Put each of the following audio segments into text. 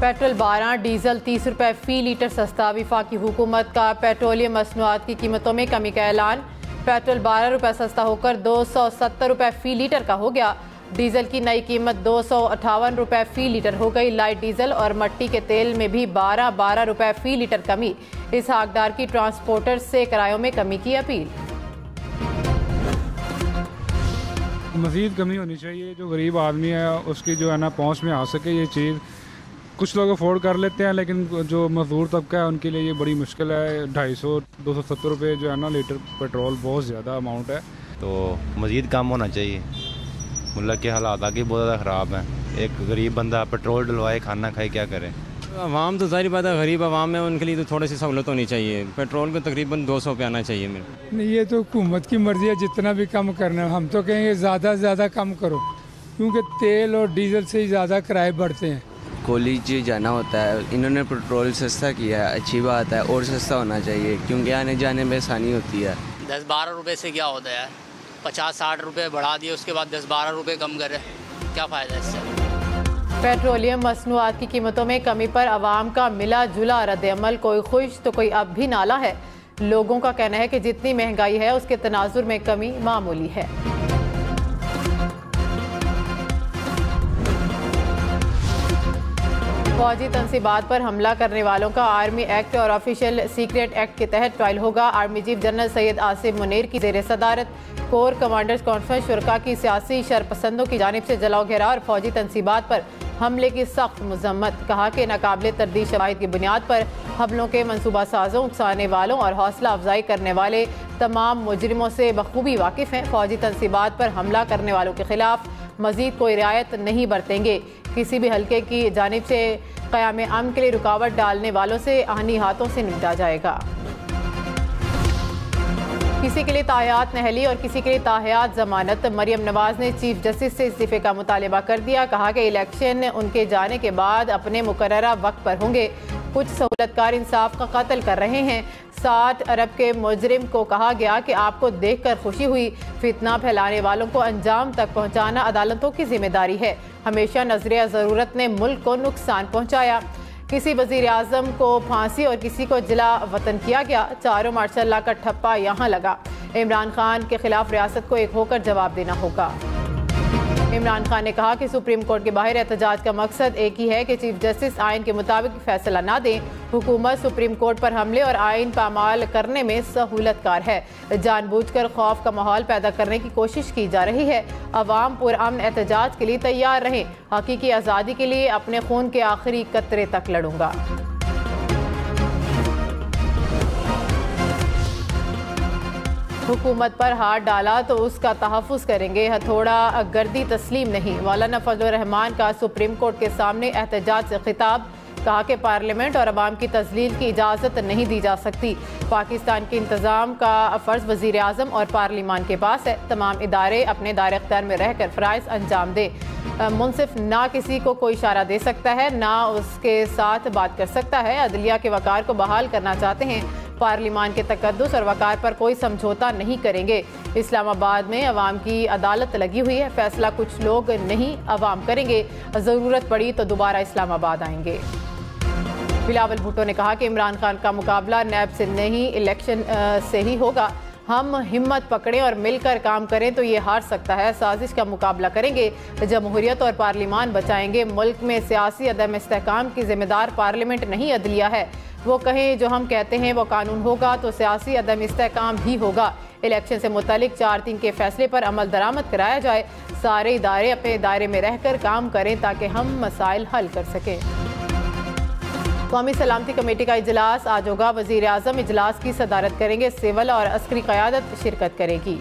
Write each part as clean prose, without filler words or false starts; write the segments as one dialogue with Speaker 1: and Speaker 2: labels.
Speaker 1: Petrol 12, diesel 30 रुपये फ़ी litre सस्ता। वफाकी हुकूमत का पेट्रोलियम मसनूआत की कीमतों में कमी का ऐलान। पेट्रोल 12 रुपये सस्ता होकर 270 रुपये फ़ी लीटर का हो गया। डीजल की नई कीमत 258 रुपये फ़ी लीटर हो गई। लाइट डीजल और मट्टी के तेल में भी 12 रुपये फ़ी लीटर कमी। इसहाक डार की ट्रांसपोर्टर से किरायों में कमी की अपील।
Speaker 2: मज़ीद कमी होनी चाहिए, जो गरीब आदमी है उसकी जो है ना पहुँच में आ सके ये चीज़। कुछ लोग अफोर्ड कर लेते हैं, लेकिन जो मजदूर तबका है उनके लिए ये बड़ी मुश्किल है। 250-270 रुपये जो है ना लीटर पेट्रोल बहुत ज़्यादा अमाउंट है।
Speaker 3: तो मज़ीद कम होना चाहिए। मुल्क के हालात आगे बहुत ज़्यादा ख़राब हैं। एक गरीब बंदा पेट्रोल डलवाए खाना खाए क्या करे।
Speaker 4: आवाम तो ज़ाहिर बात है गरीब आवाम है, उनके लिए तो थोड़ी सी सहूलत होनी चाहिए। पेट्रोल को तकरीबन 200 पे आना चाहिए मेरे।
Speaker 5: नहीं, ये तो हुकूमत की मर्जी है जितना भी कम करना है। हम तो कहेंगे ज़्यादा से ज़्यादा कम करो, क्योंकि तेल और डीजल से ही ज़्यादा किराए बढ़ते हैं।
Speaker 6: कॉलेज जाना होता है, इन्होंने पेट्रोल सस्ता किया है, अच्छी बात है, और सस्ता होना चाहिए क्योंकि आने जाने में आसानी होती है।
Speaker 7: 10-12 रुपये से क्या होता है, 50-60 रुपये बढ़ा दिए, उसके बाद 10-12 रुपये कम करे, क्या फ़ायदा इससे।
Speaker 1: पेट्रोलियम मसनूआत की कीमतों में कमी पर अवाम का मिला जुला रद्द-ए-अमल। कोई खुश तो कोई अब भी नाला है। लोगों का कहना है कि जितनी महंगाई है उसके तनाजुर में कमी मामूली है। फौजी तनसीबात पर हमला करने वालों का आर्मी एक्ट और ऑफिशियल सीक्रेट एक्ट के तहत ट्रायल होगा। Army chief general Syed Asim Munir की जेर सदारत कोर कमांडर्स कॉन्फ्रेंस शुरका की सियासी शरपसंदों की जानिब से जलाओ घेराव और फौजी तनसीबात पर हमले की सख्त मजम्मत। कहा कि नाकाबिले तरदीद शवाहिद की बुनियाद पर हमलों के मनसूबा साजों, उकसाने वालों और हौसला अफजाई करने वाले तमाम मुजरिमों से बखूबी वाकिफ़ हैं। फौजी तनसीबात पर हमला करने वालों के खिलाफ मजीद कोई रियायत नहीं बरतेंगे। किसी भी हल्के की जानिब से क़याम अमन के लिए रुकावट डालने वालों से आहनी हाथों से निपटा जाएगा। किसी के लिए ताहयात नहली और किसी के लिए ताहयात जमानत। मरियम नवाज ने चीफ जस्टिस से इस्तीफे का मुतालबा कर दिया। कहा कि इलेक्शन उनके जाने के बाद अपने मुकर्ररा वक्त पर होंगे। कुछ सहूलतकार इंसाफ का कत्ल कर रहे हैं। 60 अरब के मुजरिम को कहा गया कि आपको देखकर खुशी हुई, फितना फैलाने वालों को अंजाम तक पहुंचाना अदालतों की जिम्मेदारी है। हमेशा नजरिया ज़रूरत ने मुल्क को नुकसान पहुंचाया। किसी वज़ीर आज़म को फांसी और किसी को जिला वतन किया गया। चारों मार्शल का ठप्पा यहाँ लगा। इमरान खान के खिलाफ रियासत को एक होकर जवाब देना होगा। इमरान खान ने कहा कि सुप्रीम कोर्ट के बाहर एहतजाज का मकसद एक ही है कि चीफ जस्टिस आइन के मुताबिक फैसला ना दें। हुकूमत सुप्रीम कोर्ट पर हमले और आइन पामाल करने में सहूलतकार है। जानबूझकर खौफ का माहौल पैदा करने की कोशिश की जा रही है। अवाम पुरअमन एहतजाज के लिए तैयार रहें। हकीकी आज़ादी के लिए अपने खून के आखिरी कतरे तक लड़ूंगा। हुकूमत पर हाथ डाला तो उसका तहफ़्फ़ुज़ करेंगे, हथौड़ा गर्दी तस्लीम नहीं। मौलाना फजलुर रहमान का सुप्रीम कोर्ट के सामने एहतजाज से खिताब। कहा कि पार्लियामेंट और अवाम की तज़लील की इजाज़त नहीं दी जा सकती। पाकिस्तान के इंतज़ाम का फ़र्ज़ वज़ीर आज़म और पार्लियामान के पास है। तमाम इदारे अपने दायरे इख्तियार में रहकर फ़राइज़ अंजाम दे। मुनसिफ ना किसी को कोई इशारा दे सकता है, ना उसके साथ बात कर सकता है। अदलिया के वक़ार को बहाल करना चाहते हैं। पार्लियामान के तकद्दुस और वक़ार पर कोई समझौता नहीं करेंगे। इस्लामाबाद में अवाम की अदालत लगी हुई है। फैसला कुछ लोग नहीं अवाम करेंगे। ज़रूरत पड़ी तो दोबारा इस्लामाबाद आएंगे। बिलावल भुट्टो ने कहा कि इमरान खान का मुकाबला नैब से नहीं, इलेक्शन से ही होगा। हम हिम्मत पकड़ें और मिलकर काम करें तो ये हार सकता है। साजिश का मुकाबला करेंगे, जमहूरियत और पार्लियामान बचाएंगे। मुल्क में सियासी अदम इस्तेहकाम की जिम्मेदार पार्लियामेंट नहीं अदलिया है। वो कहें जो हम कहते हैं वो कानून होगा तो सियासी अदम इस्तेहकाम ही होगा। इलेक्शन से मुतालिक 4-3 के फैसले पर अमल दरामद कराया जाए। सारे इदारे अपने दायरे में रहकर काम करें ताकि हम मसाइल हल कर सकें। कौमी सलामती कमेटी का इजलास आज होगा। वज़ीर आज़म इजलास की सदारत करेंगे। सिविल और अस्करी क़यादत शिरकत करेगी।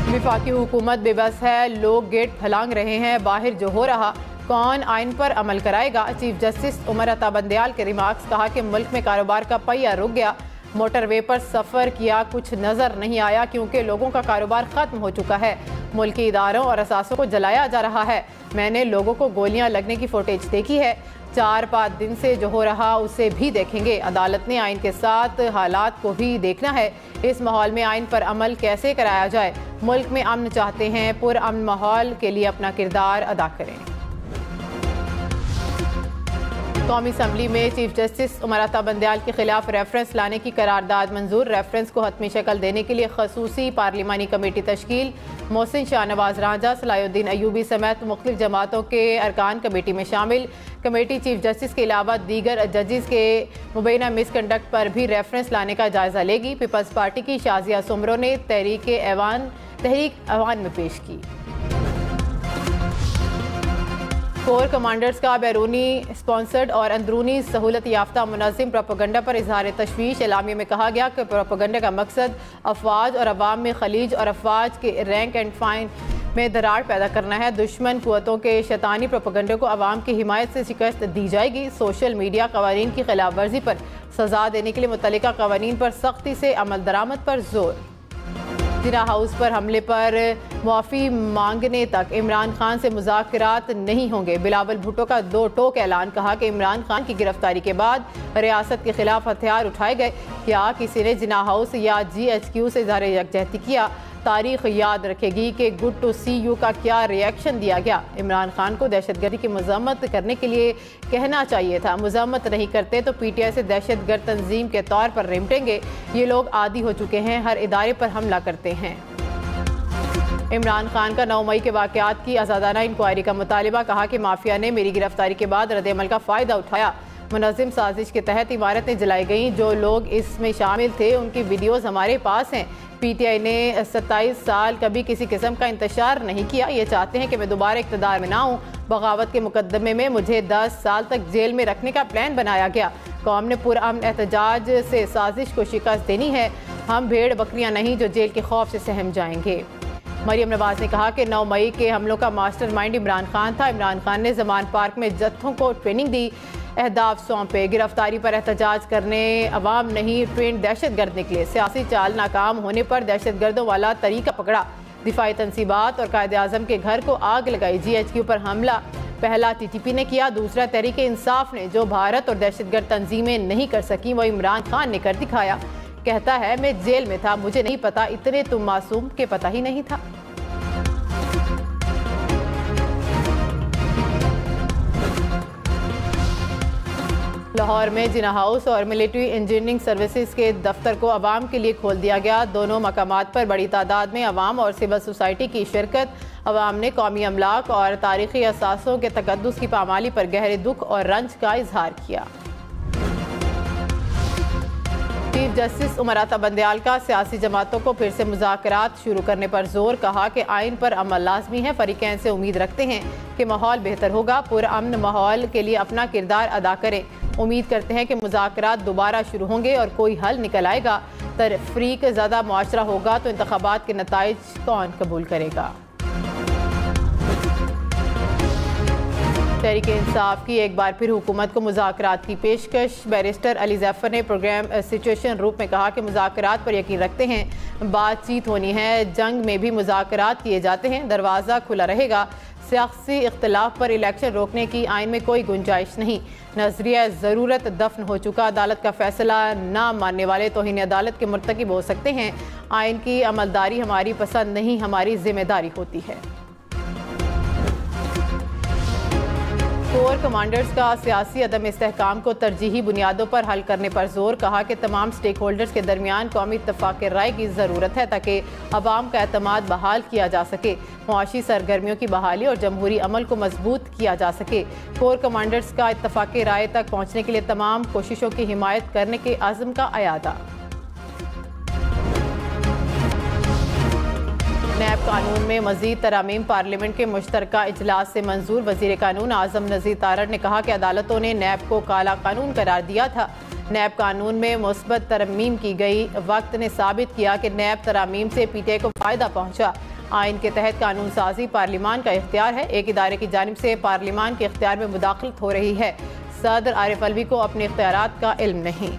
Speaker 1: वफाकी हुकूमत बेबस है, लोग गेट फलांग रहे हैं। बाहर जो हो रहा कौन आइन पर अमल कराएगा। चीफ जस्टिस उमर अता बंदयाल के रिमार्क्स। कहा कि मुल्क में कारोबार का पहिया रुक गया। मोटरवे पर सफ़र किया कुछ नज़र नहीं आया क्योंकि लोगों का कारोबार ख़त्म हो चुका है। मुल्की इदारों और असासों को जलाया जा रहा है। मैंने लोगों को गोलियां लगने की फुटेज देखी है। 4-5 दिन से जो हो रहा उसे भी देखेंगे। अदालत ने आइन के साथ हालात को भी देखना है। इस माहौल में आइन पर अमल कैसे कराया जाए। मुल्क में अमन चाहते हैं, पुरअमन माहौल के लिए अपना किरदार अदा करें। कौमी असम्बली में चीफ जस्टिस उमर अता बंदयाल के खिलाफ रेफरेंस लाने की करारदाद मंजूर। रेफरेंस को हतमी शक्ल देने के लिए खसूसी पार्लिमानी कमेटी तश्कील। मोहसिन शाहनवाज रांझा, सलाहुद्दीन अयूबी समेत मुख्तलिफ जमातों के अरकान कमेटी में शामिल। कमेटी चीफ जस्टिस के अलावा दीगर जजेस के मुबैना मिसकंडक्ट पर भी रेफरेंस लाने का जायजा लेगी। पीपल्स पार्टी की शाजिया सुमरो ने तहरीक अवान में पेश की। कोर कमांडर्स का बैरूनी स्पॉन्सर्ड और अंदरूनी सहूलत याफ्ता मुनज़्ज़म प्रोपेगेंडा पर इजहार तशवीश। एलामिया में कहा गया कि प्रोपेगेंडा का मकसद अफवाज और अवाम में खलीज और अफवाज के रैंक एंड फाइन में दरार पैदा करना है। दुश्मन कुव्वतों के शैतानी प्रोपेगेंडा को अवाम की हिमायत से शिकस्त दी जाएगी। सोशल मीडिया कवानीन की खिलाफ वर्जी पर सजा देने के लिए मुतल्लिका कवानीन पर सख्ती से अमल दरामद पर जोर। जिना हाउस पर हमले पर मुआफ़ी मांगने तक इमरान खान से मुज़ाकरात नहीं होंगे। बिलावल भुट्टो का 2 टोक ऐलान। कहा कि इमरान खान की गिरफ्तारी के बाद रियासत के खिलाफ हथियार उठाए गए। क्या किसी ने जिना हाउस या GHQ से इज़हार यकजहती किया? तारीख याद रखेगी कि गुड टू सी यू का क्या रिएक्शन दिया गया। इमरान खान को दहशतगर्दी की मजम्मत करने के लिए कहना चाहिए था। मजम्मत नहीं करते तो PTI से दहशतगर्द तंजीम के तौर पर निपटेंगे। ये लोग आदी हो चुके हैं, हर इदारे पर हमला करते हैं। इमरान खान का 9 मई के वाक़यात की आज़ादाना इंक्वायरी का मुतालिबा। कहा कि माफिया ने मेरी गिरफ्तारी के बाद रद्द-ए-अमल का फ़ायदा उठाया। मुनज़्ज़म साजिश के तहत इमारतें जलाई गईं। जो लोग इसमें शामिल थे उनकी वीडियोज़ हमारे पास हैं। PTI ने 27 साल कभी किसी किस्म का इंतशार नहीं किया। ये चाहते हैं कि मैं दोबारा इक़्तिदार में ना हूँ। बगावत के मुकदमे में मुझे 10 साल तक जेल में रखने का प्लान बनाया गया। कौम ने पुरअमन एहतजाज से साजिश को शिकस्त देनी है। हम भेड़ बकरियाँ नहीं जो जेल के खौफ से सहम जाएंगे। मरियम नवाज ने कहा कि 9 मई के हमलों का मास्टरमाइंड इमरान खान था। इमरान खान ने जमान पार्क में जत्थों को ट्रेनिंग दी, अहदाफ सौंपे। गिरफ्तारी पर एहतजाज करने अवाम नहीं ट्रेंड दहशतगर्द निकले। सियासी चाल नाकाम होने पर दहशतगर्दों वाला तरीका पकड़ा। दिफाई तनसीबात और कायदे आज़म के घर को आग लगाई। GHQ पर हमला पहला TTP ने किया, दूसरा तहरीक इंसाफ ने। जो भारत और दहशतगर्द तंजीमें नहीं कर सकी वो इमरान खान ने कर दिखाया। कहता है मैं जेल में था, मुझे नहीं पता। इतने तुम मासूम के पता ही नहीं था। लाहौर में जिना हाउस और मिलिट्री इंजीनियरिंग सर्विसेज के दफ्तर को अवाम के लिए खोल दिया गया। दोनों मकामात पर बड़ी तादाद में अवाम और सिविल सोसाइटी की शिरकत। अवाम ने कौमी अमलाक और तारीखी असासों के तकद्दुस की पामाली पर गहरे दुख और रंज का इजहार किया। चीफ जस्टिस उमर अता बंदयाल का सियासी जमातों को फिर से मुज़ाकरात शुरू करने पर जोर। कहा कि आइन पर अमल लाजमी है। फरीकैन से उम्मीद रखते हैं कि माहौल बेहतर होगा। पुरअमन माहौल के लिए अपना किरदार अदा करें। उम्मीद करते हैं कि मुज़ाकरात दोबारा शुरू होंगे और कोई हल निकल आएगा। तफरीक ज़्यादा मुआशरा होगा तो इंतखाबात के नताइज कौन कबूल करेगा। तहरीक इंसाफ की एक बार फिर हुकूमत को मुज़ाकरात की पेशकश। बैरिस्टर अली ज़फ़र ने प्रोग्राम सिचुएशन रूप में कहा कि मुज़ाकरात पर यकीन रखते हैं। बातचीत होनी है, जंग में भी मुज़ाकरात किए जाते हैं, दरवाज़ा खुला रहेगा। सियासी इख्तलाफ पर इलेक्शन रोकने की आइन में कोई गुंजाइश नहीं। नजरिया ज़रूरत दफन हो चुका। अदालत का फैसला ना मानने वाले तौहीन अदालत के मुर्तकिब हो सकते हैं। आइन की अमलदारी हमारी पसंद नहीं, हमारी जिम्मेदारी होती है। कोर कमांडर्स का सियासी अदम इस्तेहकाम को तरजीही बुनियादों पर हल करने पर जोर। कहा कि तमाम स्टेक होल्डर्स के दरमियान कौमी इत्तफाक राय की ज़रूरत है ताकि अवाम का एतमाद बहाल किया जा सके, मुआशी सरगर्मियों की बहाली और जमहूरी अमल को मजबूत किया जा सके। कोर कमांडर्स का इत्तफाक राय तक पहुँचने के लिए तमाम कोशिशों की हिमायत करने के आज़म का अयादा। नैब कानून में मजीद तरामीम पार्लियामेंट के मुश्तरका इजलास से मंजूर। वजीर कानून आजम नज़ीर तारड़ ने कहा कि अदालतों ने नैब को काला कानून करार दिया था। नैब कानून में मुस्बत तरमीम की गई। वक्त ने साबित किया कि नैब तरामीम से PTI को फ़ायदा पहुँचा। आइन के तहत कानून साजी पार्लियामान का इख्तियार है। एक इदारे की जानिब से पार्लियामान के इख्तियार में मुदाखलत हो रही है। सदर आरिफ अलवी को अपने इख्तियारात का इल्म नहीं।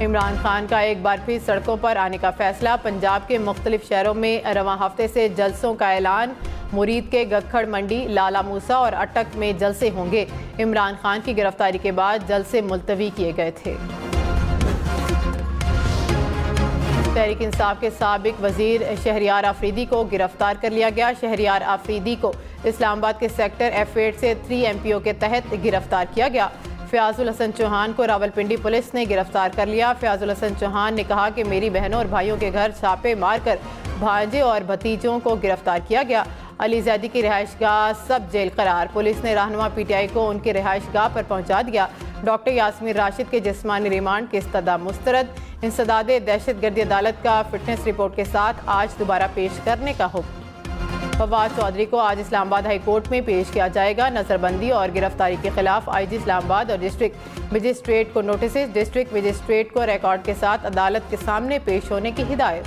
Speaker 1: इमरान खान का एक बार फिर सड़कों पर आने का फैसला। पंजाब के मुख्तलिफ शहरों में रवां हफ्ते से जलसों का ऐलान। मुरीद के गखड़ मंडी, लाला मूसा और अटक में जलसे होंगे। इमरान खान की गिरफ्तारी के बाद जलसे मुलतवी किए गए थे। तहरीक इंसाफ के साबिक वजीर शहरियार आफरीदी को गिरफ्तार कर लिया गया। शहरियार आफरीदी को इस्लामाबाद के सेक्टर F8 से 3 MPO के तहत गिरफ्तार किया गया। फयाजुल हसन चौहान को रावलपिंडी पुलिस ने गिरफ्तार कर लिया। फयाजुल हसन चौहान ने कहा कि मेरी बहनों और भाइयों के घर छापे मारकर भांजे और भतीजों को गिरफ्तार किया गया। अली जैदी की रिहाइशगाह सब जेल करार। पुलिस ने रहनुमा PTI को उनकी रिहाइशगाह पर पहुंचा दिया। डॉक्टर यास्मीन राशिद के जिस्मानी रिमांड की इस्तदा मुस्तरद। इंसदाद दहशतगर्दी अदालत का फिटनेस रिपोर्ट के साथ आज दोबारा पेश करने का हुक्म। फवाद चौधरी को आज इस्लामाबाद हाई कोर्ट में पेश किया जाएगा। नजरबंदी और गिरफ्तारी के खिलाफ IG इस्लामाबाद और डिस्ट्रिक्ट मजिस्ट्रेट को नोटिस। डिस्ट्रिक्ट मजिस्ट्रेट को रिकॉर्ड के साथ अदालत के सामने पेश होने की हिदायत।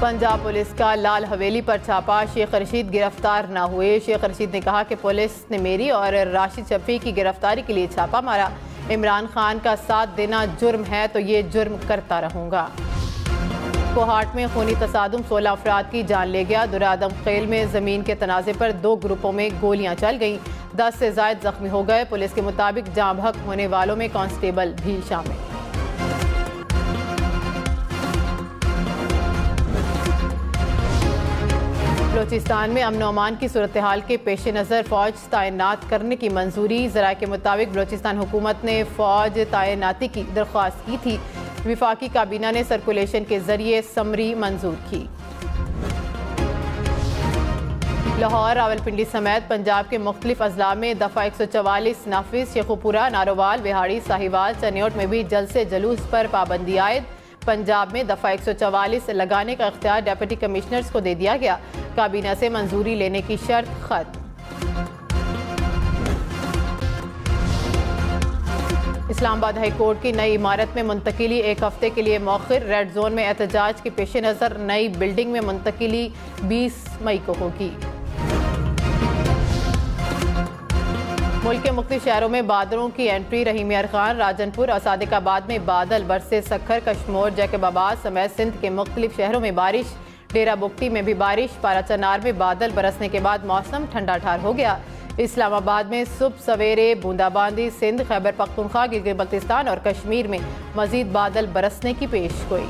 Speaker 1: पंजाब पुलिस का लाल हवेली पर छापा। शेख रशीद गिरफ्तार न हुए। शेख रशीद ने कहा कि पुलिस ने मेरी और राशिद शफी की गिरफ्तारी के लिए छापा मारा। इमरान खान का साथ देना जुर्म है तो ये जुर्म करता रहूँगा। कोहाट में खूनी तसादुम 16 अफराद की जान ले गया। दुरादम खेल में ज़मीन के तनाज़े पर 2 ग्रुपों में गोलियां चल गईं। 10 से ज़ायद जख्मी हो गए। पुलिस के मुताबिक जाँ बहक होने वालों में कांस्टेबल भी शामिल। बलोचिस्तान में अमन अमान की सूरत हाल के पेश नज़र फ़ौज तैनात करने की मंजूरी। ज़राए के मुताबिक बलोचिस्तान हुकूमत ने फ़ौज तैनाती की दरख्वास्त की थी। विफाकी काबीना ने सर्कुलेशन के जरिए समरी मंजूर की। लाहौर, रावलपिंडी समेत पंजाब के मुख्तलिफ अजला में दफ़ा 144 नाफिज। शेखुपुरा, नारोवाल, बिहाड़ी, साहिवाल, चनियोट में भी जलसे जुलूस पर पाबंदी आयद। पंजाब में दफ़ा 144 लगाने का इख्तियार डिप्टी कमिश्नर्स को दे दिया गया। काबीना से मंजूरी लेने की शर्त खत्म। इस्लामाबाद हाई कोर्ट की नई इमारत में मुंतकिली 1 हफ्ते के लिए मौखिर। रेड जोन में एहतजाज के पेश नज़र नई बिल्डिंग में मुंतकिली 20 मई को होगी। मुल्क के मुख्तलिफ शहरों में बादलों की एंट्री। रहीम यार खान, राजनपुर और सादिकाबाद में बादल बरसे। सखर, कश्मोर, जैकबाबाद समेत सिंध के मुख्तलिफ शहरों में बारिश। डेरा बुगटी में भी बारिश। पाराचनार में बादल बरसने के बाद मौसम ठंडा ठार हो गया। इस्लामाबाद में सुबह सवेरे बूंदाबांदी। सिंध, खैबर पख्तूनख्वा, गिलगित बल्तिस्तान और कश्मीर में मजीद बादल बरसने की पेशगोई।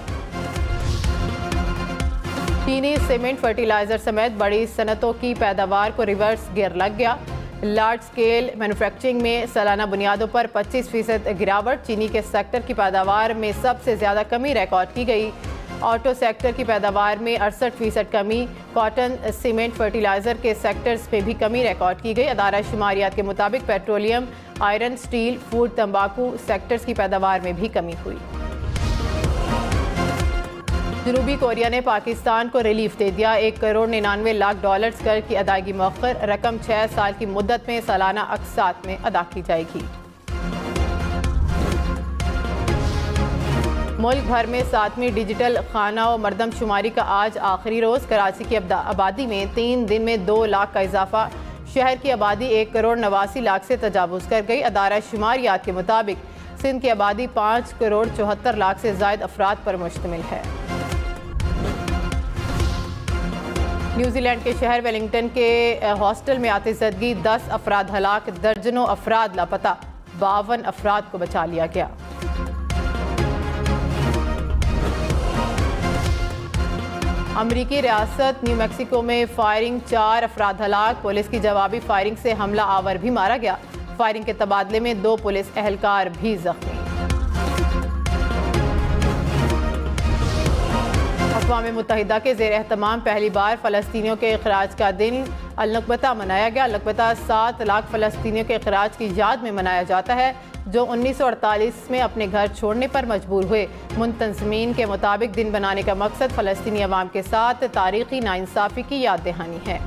Speaker 1: चीनी सीमेंट, फर्टिलाइजर समेत बड़ी सनतों की पैदावार को रिवर्स गियर लग गया। लार्ज स्केल मैन्युफैक्चरिंग में सालाना बुनियादों पर 25% गिरावट। चीनी के सेक्टर की पैदावार में सबसे ज़्यादा कमी रिकॉर्ड की गई। ऑटो सेक्टर की पैदावार में 68% कमी। कॉटन, सीमेंट, फर्टिलाइजर के सेक्टर्स में भी कमी रिकॉर्ड की गई। अदारा शुमारियात के मुताबिक पेट्रोलियम, आयरन, स्टील, फूड, तंबाकू सेक्टर्स की पैदावार में भी कमी हुई। जनूबी कोरिया ने पाकिस्तान को रिलीफ दे दिया। $1 करोड़ 99 लाख कर्ज की अदायगी मौखर। रकम 6 साल की मुद्दत में सालाना अक़सात में अदा की जाएगी। मुल्क भर में 7वीं डिजिटल खाना और मरदमशुमारी का आज आखिरी रोज़। कराची की आबादी में 3 दिन में 2 लाख का इजाफा। शहर की आबादी 1 करोड़ 89 लाख से तजावुज़ कर गई। अदारा शुमारियात के मुताबिक सिंध की आबादी 5 करोड़ 74 लाख से ज़ायद अफराद पर मुश्तमिल है। न्यूजीलैंड के शहर वेलिंगटन के हॉस्टल में आतिशबाजी, 10 अफराद हलाक, दर्जनों अफराद लापता। 52 अफराद को बचा लिया गया। अमरीकी रियासत न्यू मैक्सिको में फायरिंग, 4 अफराद हलाक। पुलिस की जवाबी फायरिंग से हमला आवर भी मारा गया। फायरिंग के तबादले में 2 पुलिस एहलकार भी जख्मी। अक़वाम मुत्तहिदा के ज़ेर एहतमाम पहली बार फ़लस्तीनियों के इख़राज का दिन अल-नकबता मनाया गया। अल-नकबता 7 लाख फ़लस्तीनियों के इख़राज की याद में मनाया जाता है जो 1948 में अपने घर छोड़ने पर मजबूर हुए। मुंतज़मीन के मुताबिक दिन बनाने का मकसद फ़लस्तीनी अवाम के साथ तारीख़ी नाइंसाफ़ी की याद दहानी है।